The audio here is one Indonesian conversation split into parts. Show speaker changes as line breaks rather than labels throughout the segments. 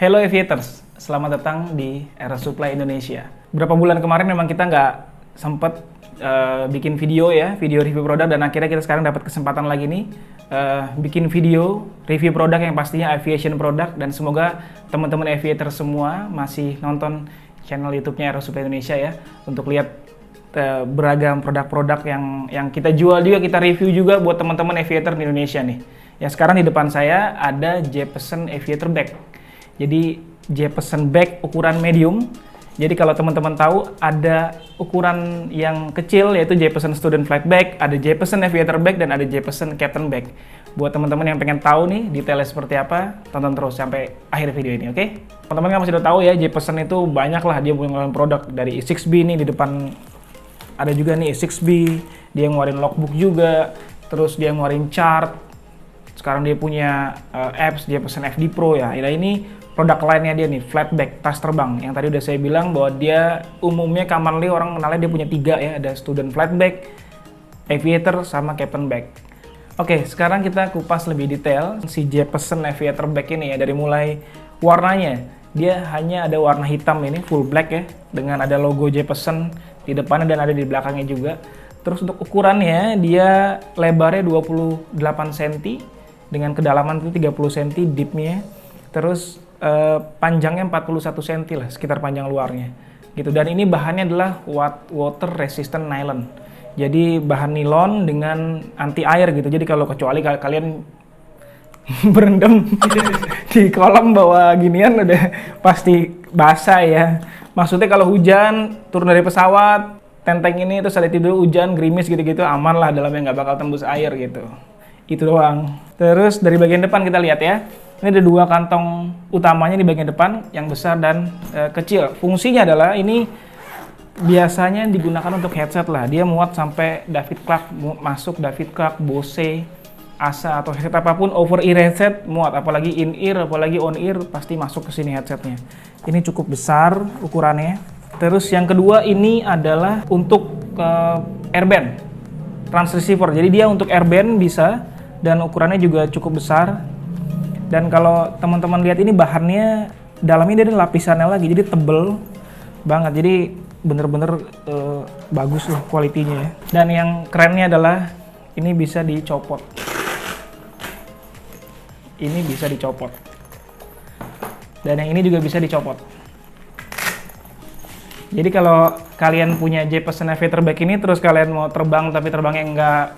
Hello Aviators, selamat datang di Era Supply Indonesia. Beberapa bulan kemarin memang kita nggak sempet bikin video ya, video review produk, dan akhirnya kita sekarang dapat kesempatan lagi nih bikin video review produk yang pastinya aviation produk, dan semoga teman-teman aviator semua masih nonton channel YouTube-nya Era Supply Indonesia ya, untuk lihat beragam produk-produk yang kita jual juga, kita review juga buat teman-teman aviator di Indonesia nih. Yang sekarang di depan saya ada Jeppesen Aviator Bag. Jadi Jeppesen Bag ukuran medium. Jadi kalau teman-teman tahu ada ukuran yang kecil yaitu Jeppesen Student Flight Bag, ada Jeppesen Aviator Bag, dan ada Jeppesen Captain Bag. Buat teman-teman yang pengen tahu nih detailnya seperti apa, tonton terus sampai akhir video ini, oke? Teman-teman kan masih udah tahu ya, Jeppesen itu banyak lah dia punya ngeluarin produk. Dari E6B nih di depan ada juga nih E6B, dia ngeluarin logbook juga, terus dia ngeluarin chart. Sekarang dia punya apps, dia pesen FD Pro ya. Nah ini produk lainnya dia nih, flat bag, tas terbang. Yang tadi udah saya bilang bahwa dia umumnya commonly orang kenalnya dia punya 3 ya. Ada student flat bag, aviator, sama captain bag. Oke, sekarang kita kupas lebih detail si Jeppesen Aviator Bag ini ya. Dari mulai warnanya, dia hanya ada warna hitam ini, full black ya. Dengan ada logo Jeppesen di depannya dan ada di belakangnya juga. Terus untuk ukurannya, dia lebarnya 28 cm. Dengan kedalaman itu 30 cm deepnya, terus panjangnya 41 cm lah, sekitar panjang luarnya gitu. Dan ini bahannya adalah water resistant nylon, jadi bahan nilon dengan anti air gitu. Jadi kalau kecuali kalian berendam di kolam bawa ginian udah pasti basah ya. Maksudnya kalau hujan turun dari pesawat, tenteng ini terus ada tidur hujan gerimis gitu-gitu, aman lah, dalamnya nggak bakal tembus air gitu. Itu doang. Terus dari bagian depan kita lihat ya, ini ada 2 kantong utamanya di bagian depan, yang besar dan kecil. Fungsinya adalah ini biasanya digunakan untuk headset lah. Dia muat sampai David Clark, masuk David Clark, Bose, Asa, atau headset apapun, over ear headset muat, apalagi in ear, apalagi on ear, pasti masuk ke sini headsetnya. Ini cukup besar ukurannya. Terus yang kedua ini adalah untuk airband transceiver. Jadi dia untuk airband bisa, dan ukurannya juga cukup besar. Dan kalau teman-teman lihat ini bahannya, dalamnya dia ada lapisannya lagi, jadi tebel banget. Jadi bener-bener bagus loh kualitinya ya. Dan yang kerennya adalah ini bisa dicopot. Ini bisa dicopot. Dan yang ini juga bisa dicopot. Jadi kalau kalian punya Jeppesen Aviator Bag ini, terus kalian mau terbang tapi terbangnya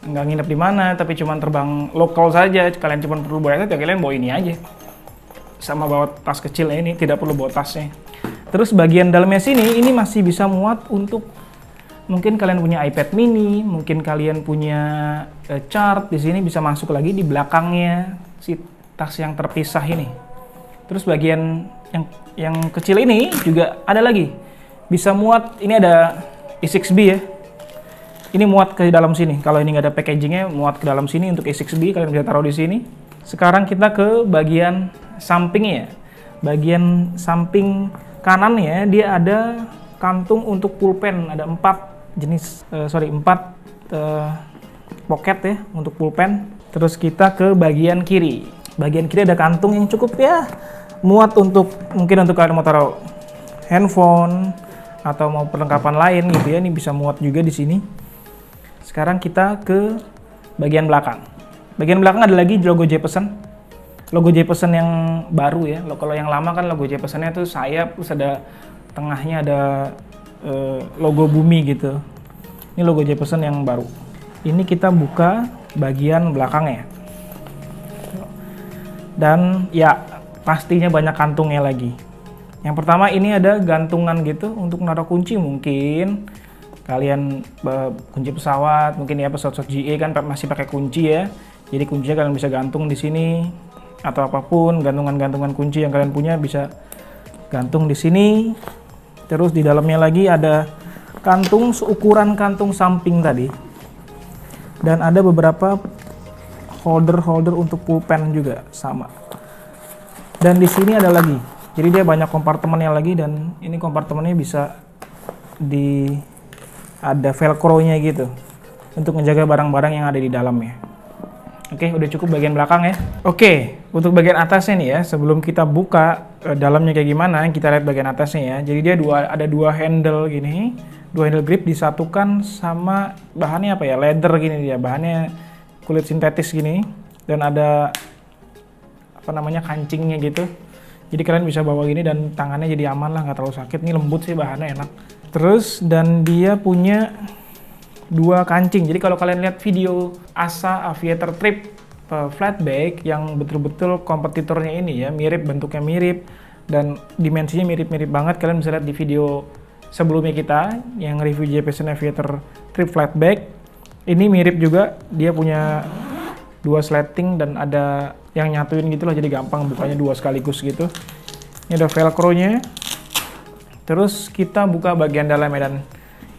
nggak nginep di mana, tapi cuma terbang lokal saja, kalian cuma perlu bawa headset, ya kalian bawa ini aja. Sama bawa tas kecilnya ini, tidak perlu bawa tasnya. Terus bagian dalamnya sini, ini masih bisa muat untuk mungkin kalian punya iPad mini, mungkin kalian punya chart, di sini bisa masuk lagi di belakangnya si tas yang terpisah ini. Terus bagian yang kecil ini juga ada lagi. Bisa muat, ini ada E6B ya. Ini muat ke dalam sini. Kalau ini nggak ada packagingnya, muat ke dalam sini untuk E6B, kalian bisa taruh di sini. Sekarang kita ke bagian sampingnya. Bagian samping kanannya dia ada kantung untuk pulpen. Ada 4 jenis, 4 pocket ya untuk pulpen. Terus kita ke bagian kiri. Bagian kiri ada kantung yang cukup ya muat untuk mungkin untuk kalian mau taruh handphone atau mau perlengkapan lain gitu ya. Ini bisa muat juga di sini. Sekarang kita ke bagian belakang. Bagian belakang ada lagi logo Jeppesen. Logo Jeppesen yang baru ya. Kalau yang lama kan logo Jeppesennya tuh sayap, terus ada tengahnya ada logo bumi gitu. Ini logo Jeppesen yang baru. Ini kita buka bagian belakangnya. Dan ya pastinya banyak kantungnya lagi. Yang pertama ini ada gantungan gitu untuk naruh kunci, mungkin kalian kunci pesawat, mungkin ya pesawat GA kan masih pakai kunci ya. Jadi kuncinya kalian bisa gantung di sini, atau apapun gantungan-gantungan kunci yang kalian punya bisa gantung di sini. Terus di dalamnya lagi ada kantung seukuran kantung samping tadi. Dan ada beberapa holder untuk pulpen juga sama. Dan di sini ada lagi. Jadi dia banyak kompartemennya lagi, dan ini kompartemennya bisa ada velcro-nya gitu untuk menjaga barang-barang yang ada di dalamnya. Oke, udah cukup bagian belakang ya. Oke, untuk bagian atasnya nih ya, sebelum kita buka dalamnya kayak gimana, kita lihat bagian atasnya ya. Jadi dia ada dua handle gini, dua handle grip disatukan sama bahannya apa ya, leather gini dia, bahannya kulit sintetis gini, dan ada apa namanya kancingnya gitu. Jadi kalian bisa bawa gini dan tangannya jadi aman lah, nggak terlalu sakit. Ini lembut sih, bahannya enak. Terus dan dia punya dua kancing. Jadi kalau kalian lihat video Asa Aviator Trip flatback yang betul-betul kompetitornya ini ya, mirip, bentuknya mirip dan dimensinya mirip-mirip banget. Kalian bisa lihat di video sebelumnya kita yang review Jeppesen Aviator Trip flatback. Ini mirip juga, dia punya dua sleting dan ada yang nyatuin gitu loh, jadi gampang bukanya dua sekaligus gitu. Ini ada velcro-nya. Terus kita buka bagian dalamnya dan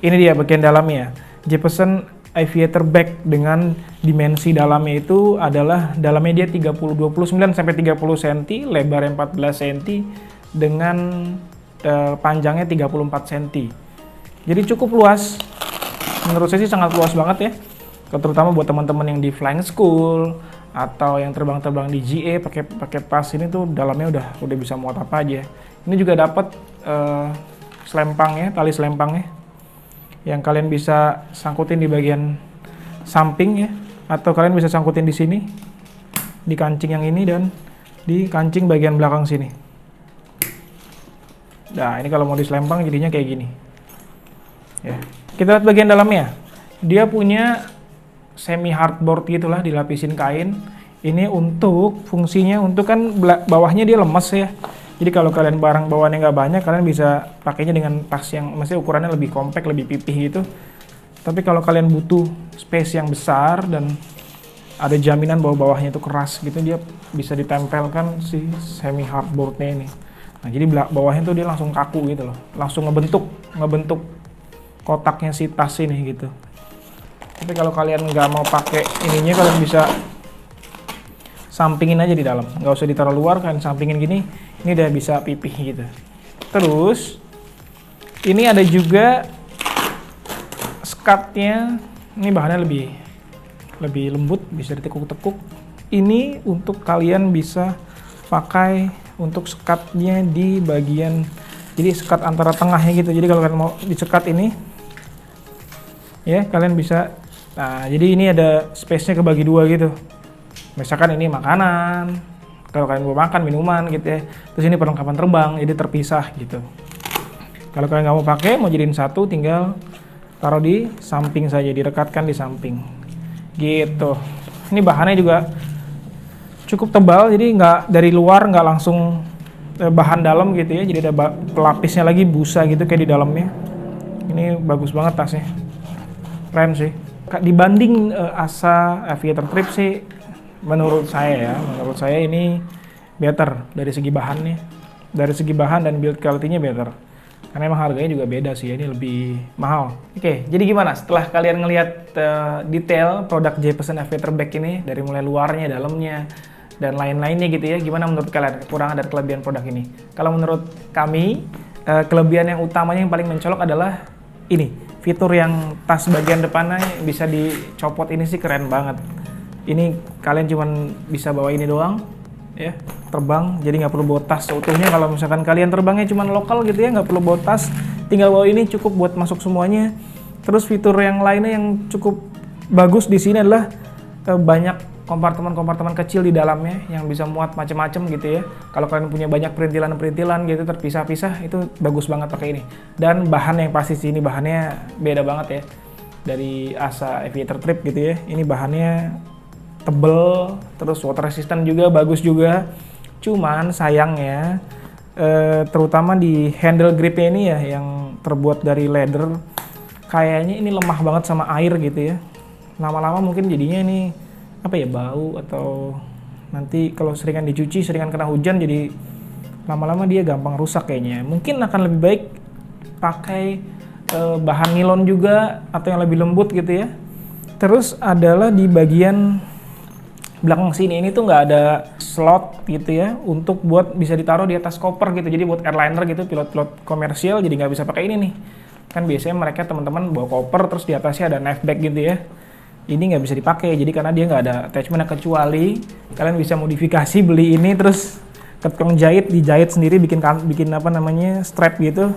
ini dia bagian dalamnya. Jeppesen Aviator Bag dengan dimensi dalamnya itu adalah dalamnya dia 29 sampai 30 cm, lebarnya 14 cm dengan panjangnya 34 cm. Jadi cukup luas. Menurut saya sih sangat luas banget ya. Terutama buat teman-teman yang di flying school atau yang terbang-terbang di GA pakai tas ini tuh dalamnya udah bisa muat apa aja. Ini juga dapat selempang ya, tali selempangnya, yang kalian bisa sangkutin di bagian samping ya, atau kalian bisa sangkutin di sini di kancing yang ini dan di kancing bagian belakang sini. Nah, ini kalau mau diselempang jadinya kayak gini. Ya. Kita lihat bagian dalamnya. Dia punya semi hardboard gitulah, dilapisin kain. Ini untuk fungsinya untuk kan bawahnya dia lemes ya. Jadi kalau kalian barang bawaannya nggak banyak, kalian bisa pakainya dengan tas yang masih ukurannya lebih compact, lebih pipih gitu. Tapi kalau kalian butuh space yang besar dan ada jaminan bahwa bawahnya itu keras gitu, dia bisa ditempelkan si semi hardboardnya ini. Nah, jadi bawahnya tuh dia langsung kaku gitu loh, langsung ngebentuk kotaknya si tas ini gitu. Tapi kalau kalian nggak mau pakai ininya, kalian bisa sampingin aja di dalam, nggak usah ditaruh luar, kalian sampingin gini. Ini udah bisa pipih gitu. Terus ini ada juga skatnya. Ini bahannya lebih lembut, bisa ditekuk-tekuk. Ini untuk kalian bisa pakai untuk sekatnya di bagian, jadi sekat antara tengahnya gitu. Jadi kalau kalian mau disekat ini ya, kalian bisa. Nah, jadi ini ada space-nya kebagi dua gitu. Misalkan ini makanan, kalau kalian mau makan minuman gitu ya, terus ini perlengkapan terbang, jadi terpisah gitu. Kalau kalian nggak mau pakai, mau jadiin satu, tinggal taruh di samping saja, direkatkan di samping gitu. Ini bahannya juga cukup tebal, jadi nggak dari luar, nggak langsung bahan dalam gitu ya, jadi ada pelapisnya lagi, busa gitu kayak di dalamnya. Ini bagus banget tasnya, keren sih. Dibanding Asa Aviator Trip sih, menurut saya ini better dari segi bahannya, dari segi bahan dan build quality-nya better. Karena emang harganya juga beda sih, ini lebih mahal. Oke, jadi gimana setelah kalian ngelihat detail produk Jeppesen Aviator Bag ini, dari mulai luarnya, dalamnya, dan lain-lainnya gitu ya, gimana menurut kalian kekurangan dan kelebihan produk ini? Kalau menurut kami, kelebihan yang utamanya yang paling mencolok adalah ini, fitur yang tas bagian depannya bisa dicopot ini sih keren banget. Ini kalian cuman bisa bawa ini doang ya, terbang, jadi nggak perlu bawa tas seutuhnya. Kalau misalkan kalian terbangnya cuman lokal gitu ya, nggak perlu bawa tas, tinggal bawa ini cukup buat masuk semuanya. Terus fitur yang lainnya yang cukup bagus di sini adalah banyak kompartemen-kompartemen kecil di dalamnya yang bisa muat macam-macam gitu ya. Kalau kalian punya banyak perintilan-perintilan gitu terpisah-pisah, itu bagus banget pakai ini. Dan bahan yang pasti sini bahannya beda banget ya dari Asa Aviator Trip gitu ya. Ini bahannya tebel, terus water resistant juga, bagus juga. Cuman sayangnya terutama di handle gripnya ini ya, yang terbuat dari leather, kayaknya ini lemah banget sama air gitu ya. Lama-lama mungkin jadinya ini apa ya, bau, atau nanti kalau seringan dicuci, seringan kena hujan, jadi lama-lama dia gampang rusak kayaknya. Mungkin akan lebih baik pakai bahan nilon juga atau yang lebih lembut gitu ya. Terus adalah di bagian belakang sini ini tuh nggak ada slot gitu ya, untuk buat bisa ditaruh di atas koper gitu. Jadi buat airliner gitu, pilot-pilot komersial jadi nggak bisa pakai ini nih. Kan biasanya mereka teman-teman bawa koper terus di atasnya ada knife bag gitu ya. ini nggak bisa dipakai. Jadi karena dia nggak ada attachment, kecuali kalian bisa modifikasi beli ini terus ke tukang jahit, dijahit sendiri, bikin apa namanya strap gitu.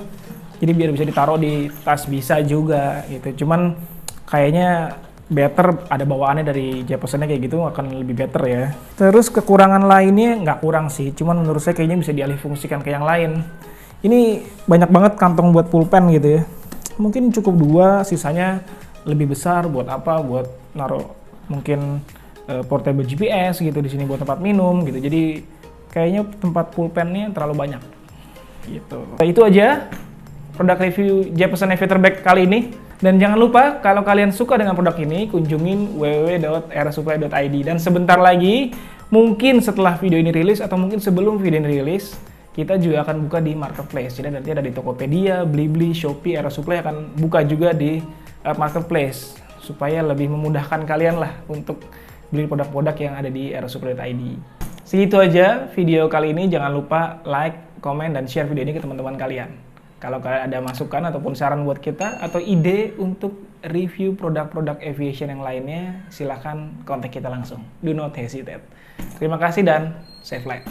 Jadi biar bisa ditaruh di tas bisa juga gitu. Cuman kayaknya better ada bawaannya dari Jeppesonnya kayak gitu, akan lebih better ya. Terus kekurangan lainnya nggak kurang sih, cuman menurut saya kayaknya bisa dialihfungsikan ke yang lain. Ini banyak banget kantong buat pulpen gitu ya. Mungkin cukup 2, sisanya lebih besar buat apa? Buat naruh mungkin portable GPS gitu di sini buat tempat minum gitu. Jadi kayaknya tempat pulpennya terlalu banyak gitu. Nah, itu aja produk review Jeppesen Aviator Bag kali ini. Dan jangan lupa kalau kalian suka dengan produk ini, kunjungin www.erasupply.id. Dan sebentar lagi, mungkin setelah video ini rilis atau mungkin sebelum video ini rilis, kita juga akan buka di marketplace. Jadi nanti ada di Tokopedia, Blibli, Shopee, Era Supply akan buka juga di marketplace supaya lebih memudahkan kalian lah untuk beli produk-produk yang ada di erasupply.id. Segitu aja video kali ini. Jangan lupa like, komen, dan share video ini ke teman-teman kalian. Kalau kalian ada masukan ataupun saran buat kita atau ide untuk review produk-produk aviation yang lainnya, silahkan kontak kita langsung. Do not hesitate. Terima kasih dan safe flight.